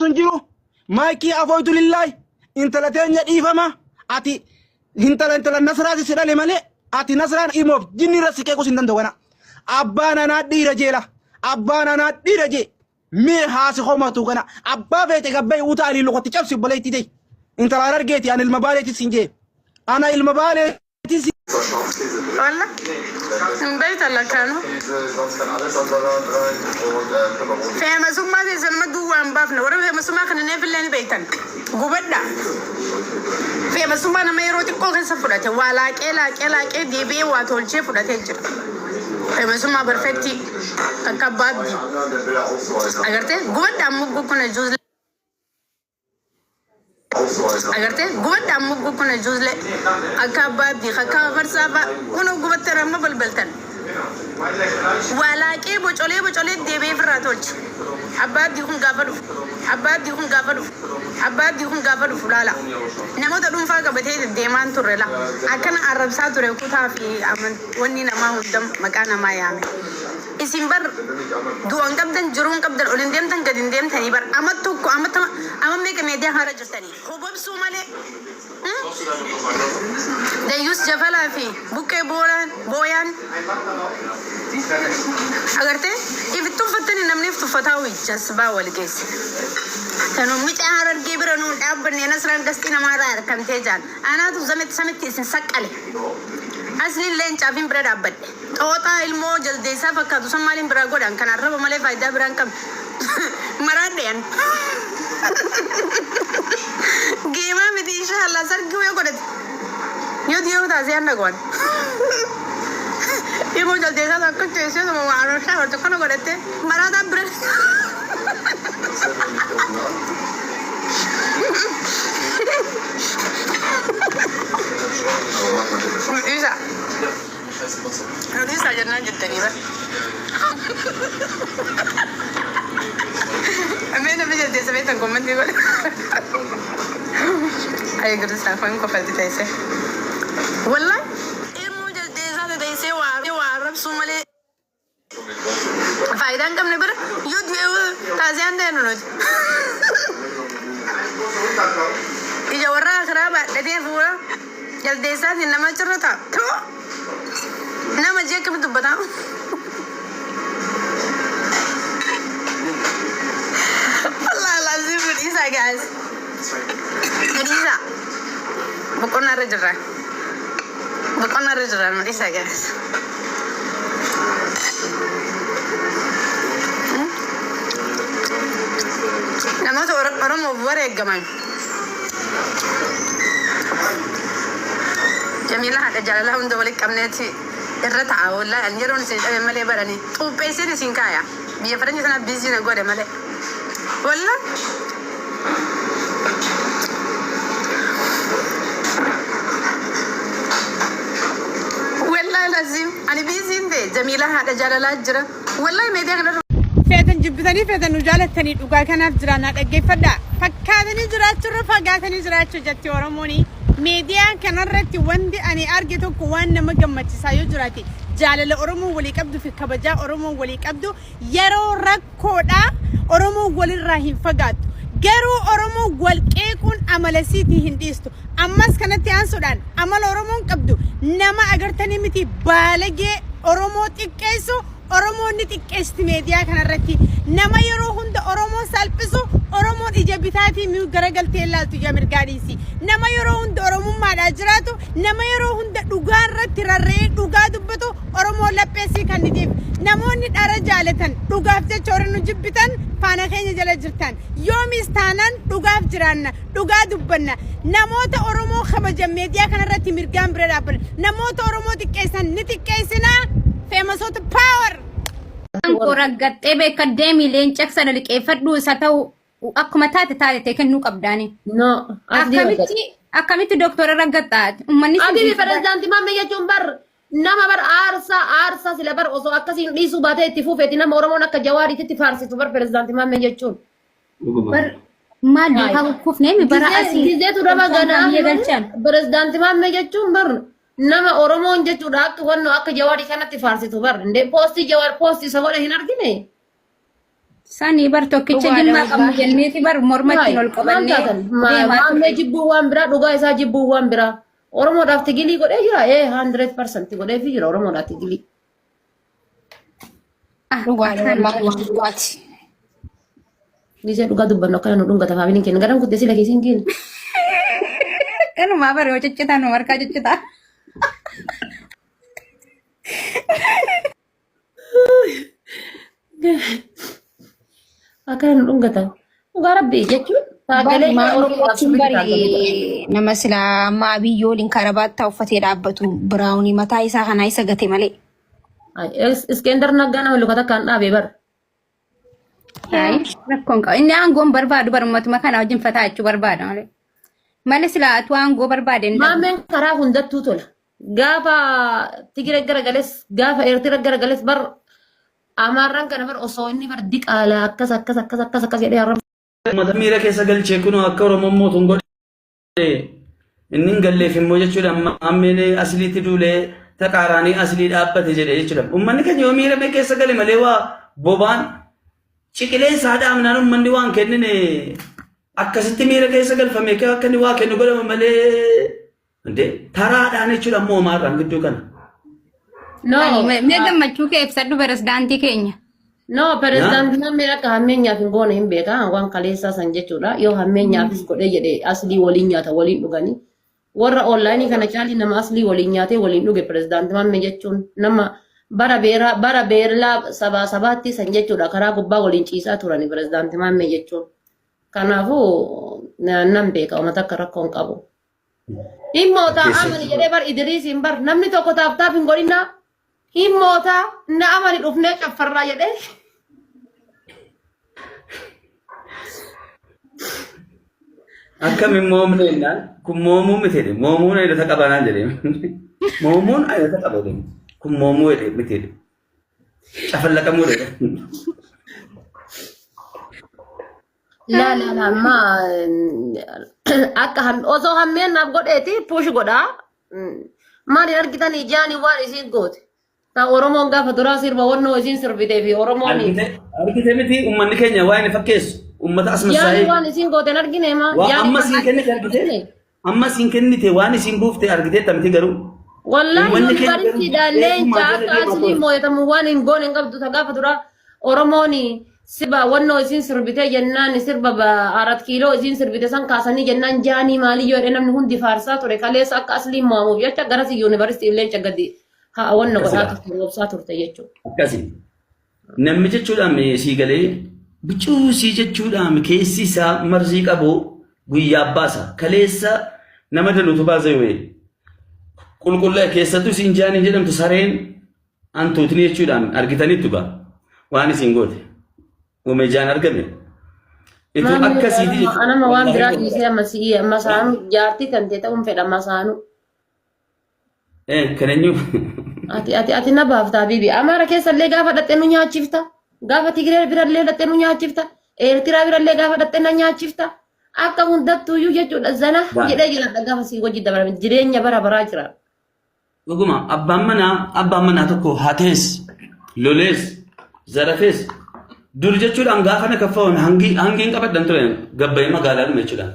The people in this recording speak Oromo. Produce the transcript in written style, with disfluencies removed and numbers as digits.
sunjiru maiki avoidu lillahi intala teenya dhiifama ati intala nasraati sidhale male ati nasraan imoof jinni rasikee kusin dandawana abbaan anaa dhiira jeela abbaan anaa dhiira jee mee haasi homatu kana abbaa feete gabbay uta ali luqati cabsi baleetti dey intala argeeti an ilma baaleetti sinjee ana ilma baaleetti والله بيت الله كانوا فهم ثم هذه زلمة دوام بابنا ورا فهم ثم كنا نفل لين بيتنا قبضنا فهم ثم أنا ما يروتي كل سفرته ولا كلا دي بي واتول شيء فرته يجر فهم ثم برفكتي كباب دي أقرته قبضنا مو كنا جوز أقرته قبضنا مو كنا جوز له أكباب دي خكا فرسابا ونو قبض ترى ما بلبلتن ولا كي بوچولي دي بي فراتولش أباد ديكم غافلو فلالا نمو تدوم فاقا بتهيد الديمان ترلا أكن عرب ساتوري كوتا في أمن وني نما هدام مكانا ما يامي isin bar duan kabdan jurun kabdan olindem tan gadin dem tani bar amattu ko amam me ke media hara justani khobab sumale de yus jafala fi buke boyan agarte if tu fatani namni tu fatawi jasba wal ges tanu mi harar gebra no dabban ne nasran gastina mara kan tejan ana tu zamet isin sakale asli len chavin bread abad tota ilmo jalde sa fakka tu samalin brago dan kan araba male faida bran kam maraden gema mi di inshallah sar gwe godet yo da zian da gon ilmo jalde sa fakka tese so maro sa to kan godete marada bread Isa jangan jadi ni, Amena bisa jadi sampai tengok komen juga. Ayo kita sampai kau pasti tahu. Wallah, ilmu jadi sana tahu Arab Somali. Faidan kam ni ber, yud dia tazian deh nunut. Ija warra kerap, jadi fura, jadi sana nama cerita. nama je ke betul betul Allah lazim Isa guys Isa bukan ada jerah Isa guys nama tu orang mau buat gaman Jamila ada jalan untuk balik kamneti الرتعة ولا الجيرون سيد ملي براني وبيسيني سينكايا بيفرني سنة بيزي نقول ملي ولا لازم أنا بيزي ده جميلة هذا جلالات جرا والله ما يدعي فاتن جبتني فاتن وجالتني وقال كان أفجرنا أجي فدا فكادني جرات شرف فقاتني جرات شجتي ورموني ميديا كان رتي وندي أنا أرجعتو كوان نمجمع تسايو جراتي جالل أورمو ولي كبدو في كبجا أورمو ولي كبدو يرو ركودا أورمو ولي راهين فقات جرو أورمو ول كيكون عملسيتي هنديستو أماس كانت يانسودان عمل أورمو كبدو نما أجرتني متي بالجي أورمو تكيسو أورمو نتكيست ميديا كان رتي نما يرو هند أورمو سالبسو أورمو إجابتاتي ميو غرقل تيلال تجامر قاريسي نما يرو هند أورمو ما راجراتو نما يرو هند دوغان رتي رري دوغا دبتو أورمو لبسي كان نجيب نموني أرجالتن دوغاف تشورنو جبتن فانا خيني جلجرتن يوم استانن دوغاف جرانا دوغا دبنا نموت أورمو خبجا ميديا كان رتي مرقام برابر نموت أورمو تكيسن نتكيسنا فيمسوت باور ورقت إبه كدامي لين شخصا لك إفردو ستو أكما تاتي تكنو قبداني no أكمتي دكتور رقطات أبي فرزانتي ما ميجي جنبر nama bar arsa sila bar oso akkasiin dhiisuu baatee itti fuufeeti nama Oromoon akka jawaariitti itti faarsitu bar pirezidaantii maammee jechuun. bar maadii haa kufnee mi bara asii gizeetu nama ganaa pirezidaantii maammee jechuun bar nama Oromoon jechuudha akka wannoo akka jawaarii kanatti faarsitu bar indee poostii jawaar poostii isa godhe hin argine. Sani bar tokkicha jimmaa qabnu jenneeti bar mormatti ol qabannee maamee jibbuu waan biraa dhugaa isaa jibbuu waan biraa Oromoodhaaf tigilii godhee jira 100% godhee fi jira Oromoodhaaf tigilii. dhugaati. Nisee dhugaa dubbannu akkana nu dhungata faamiliin keenya garan kuttee sila keessiin keenya. Kanuma bare hojjechitaa nu harkaa hojjechitaa. Akkana nu dhungata. Dhugaa rabbii jechuun sagalee nama sila ammaa biyyooliin karabaattaa uffatee dhaabbatu biraawunii mataa isaa kanaa isa gate malee. Iskender Naggaa nama lukata kan dhaabee bara. Rakkoon qaba. Inni aangoon barbaadu barummatuma kana wajjin fataa jechuu barbaada malee. Malee sila atu aangoo barbaade. Maameen karaa hundattuu tola. Gaafa Tigiree garagalees gaafa Eertira garagalees bar Amaarraan kana bar osoo inni bar diqaala akkas jedhee har'a. Mata miira keessa galchee kunoo akka Oromoon mootuun godhe inni hin galleef immoo jechuudha ammeen asliitti duulee taqaaraanii aslii dhaabbate jedhe jechuudha. Uummanni keenya yoo miira keessa gale malee waa bobaan ciqilee isaa dhaamnaan uummanni waan kennine akkasitti miira keessa galfame akka inni waa kennu godhama malee taraadhaan jechuudha ammoo Amaarraan gidduu kana. Mee gammachuu kee ibsadhu pirezidaantii keenya. No, pirezidaantiin hammeen akka hammeenyaaf hin goone hin beeka waan kaleessaa san jechuudha. Yoo hammeenyaafis godhee jedhee aslii waliin nyaata waliin dhuganii. Warra onlaayinii kana caalii nama aslii waliin nyaatee waliin dhuge pirezidaantii hammee jechuun nama bara beerlaa sabaatti san jechuudha karaa gubbaa waliin ciisaa turani pirezidaantii hammee jechuun. Kanaafuu nan beeka uummata akka rakkoon qabu. Himmoota amani jedhee bar Idriisiin bar namni tokko taaftaaf hin godhinaa. Himmoota na amani dhufnee caffarraa jedhee. Akkamiin moomne jennaan kun moomuu miti jedhe moomuun ayyata qabanaan jedhe moomuun ayyata qabate kun moomuu jedhe miti jedhe cafallaqamuu jedhe. La amma akka osoo hammeen naaf godheeti puush godhaa maaliin argitanii jaanii waan isiin goote. Ta Oromoon gaafa duraa sirba wannoo isiin sirbitee fi Oromoon argite miti uummanni keenya waa inni fakkeessu uummata as masaa'ee jaanii waan isiin gooteen argine ma amma siin kennite argite amma siin kennite waan isiin buufte argite tamti garuu wallahi yoo baritti daalleen caaka asli mooyatamu waan hin goone hin qabdu ta gaafa duraa Oromoon sirba wannoo isiin sirbitee jennaan sirba 4 kiiloo isiin sirbite san kaasanii jennaan jaanii maalii yoo namni hundi faarsaa ture kaleessa akka asli moomuuf jecha garas yuunivarsiitii illee cagadi haa wanna godhaa turte roobsaa turte jechuudha. Akkasii namni jechuudhaan sii galee bicuu sii jechuudhaan keessi isaa marzii qabu guyyaa baasa kaleessa nama danuutu baasa yoo qulqullaa keessattuu siin jaanii jedhamtu sareen antuutni jechuudhaan argitaniitu ba'a waan isiin goote uumejaan argame. Itu akkasii anama waan biraa dhiisee amma saanu jaartii kan ta'e ta'uun fedha amma saanu. Kaneenyu. Ati na baaftaa bibi. Amaara keessallee gaafa dhattee nu nyaachifta. Gaafa Tigiree birallee dhattee nu nyaachifta. Eertiraa birallee gaafa dhattee na nyaachifta. Akka hundattuuyyuu jechuudha zana jedhee jiraadha gaafa sii wajji dabalame jireenya bara baraa jira. Dhuguma abbaan manaa tokko hatees lolees zarafees dur jechuudhaan gaafa na kaffaawame hangiin qabaddan ture gabbayee magaalaa dhume jechuudhaan.